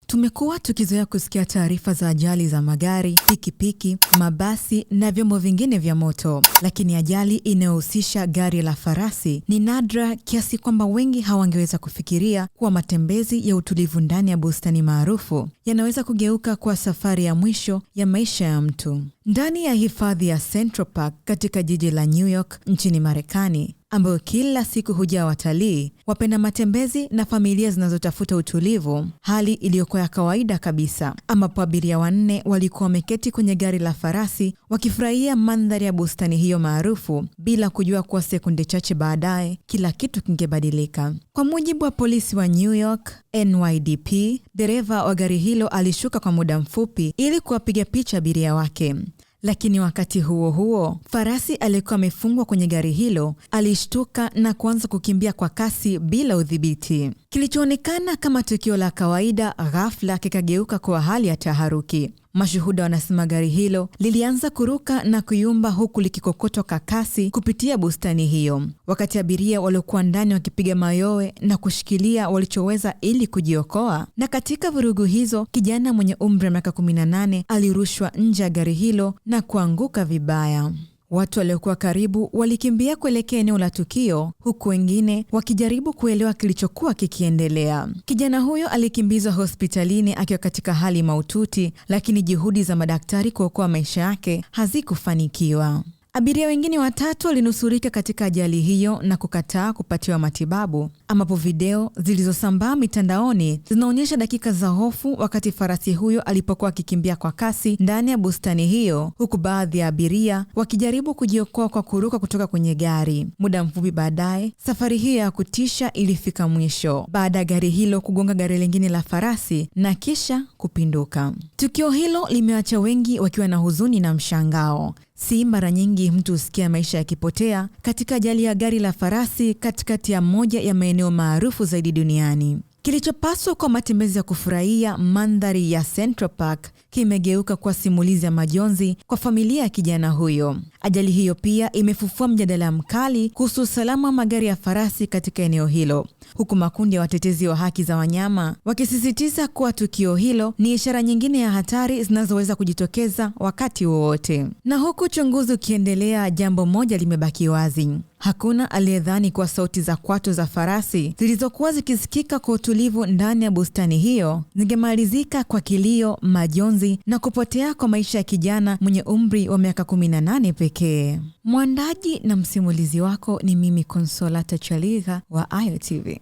Tumekuwa tukizoea kusikia taarifa za ajali za magari, pikipiki, mabasi na vyombo vingine vya moto, lakini ajali inayohusisha gari la farasi ni nadra kiasi kwamba wengi hawangeweza kufikiria kuwa matembezi ya utulivu ndani ya bustani maarufu yanaweza kugeuka kwa safari ya mwisho ya maisha ya mtu. Ndani ya hifadhi ya Central Park katika jiji la New York nchini Marekani, ambayo kila siku hujaa watalii, wapenda matembezi na familia zinazotafuta utulivu, hali iliyokuwa ya kawaida kabisa, ambapo abiria 4 walikuwa wameketi kwenye gari la farasi wakifurahia mandhari ya bustani hiyo maarufu bila kujua kuwa sekunde chache baadaye kila kitu kingebadilika. Kwa mujibu wa polisi wa New York NYPD, dereva wa gari hilo alishuka kwa muda mfupi ili kuwapiga picha abiria wake. Lakini wakati huo huo, farasi aliyekuwa amefungwa kwenye gari hilo alishtuka na kuanza kukimbia kwa kasi bila udhibiti. Kilichoonekana kama tukio la kawaida ghafla kikageuka kwa hali ya taharuki. Mashuhuda wanasema gari hilo lilianza kuruka na kuyumba huku likikokotwa kwa kasi kupitia bustani hiyo, wakati abiria waliokuwa ndani wakipiga mayowe na kushikilia walichoweza ili kujiokoa. Na katika vurugu hizo, kijana mwenye umri wa miaka 18 alirushwa nje ya gari hilo na kuanguka vibaya. Watu waliokuwa karibu walikimbia kuelekea eneo la tukio, huku wengine wakijaribu kuelewa kilichokuwa kikiendelea. Kijana huyo alikimbizwa hospitalini akiwa katika hali mahututi, lakini juhudi za madaktari kuokoa maisha yake hazikufanikiwa. Abiria wengine 3 walinusurika katika ajali hiyo na kukataa kupatiwa matibabu, ambapo video zilizosambaa mitandaoni zinaonyesha dakika za hofu wakati farasi huyo alipokuwa akikimbia kwa kasi ndani ya bustani hiyo, huku baadhi ya abiria wakijaribu kujiokoa kwa kuruka kutoka kwenye gari. Muda mfupi baadaye, safari hiyo ya kutisha ilifika mwisho baada ya gari hilo kugonga gari lingine la farasi na kisha kupinduka. Tukio hilo limeacha wengi wakiwa na huzuni na mshangao. Si mara nyingi mtu husikia maisha yakipotea katika ajali ya gari la farasi katikati ya moja ya maeneo maarufu zaidi duniani. Kilichopaswa kwa matembezi ya kufurahia mandhari ya Central Park kimegeuka kwa simulizi ya majonzi kwa familia ya kijana huyo. Ajali hiyo pia imefufua mjadala mkali kuhusu usalama wa magari ya farasi katika eneo hilo, huku makundi ya watetezi wa haki za wanyama wakisisitiza kuwa tukio hilo ni ishara nyingine ya hatari zinazoweza kujitokeza wakati wowote. Na huku uchunguzi ukiendelea, jambo moja limebaki wazi. Hakuna aliyedhani kuwa sauti za kwato za farasi zilizokuwa zikisikika kwa utulivu ndani ya bustani hiyo zingemalizika kwa kilio, majonzi na kupotea kwa maisha ya kijana mwenye umri wa miaka 18 pekee. Mwandaji na msimulizi wako ni mimi Consolata Chaliga wa Ayo TV.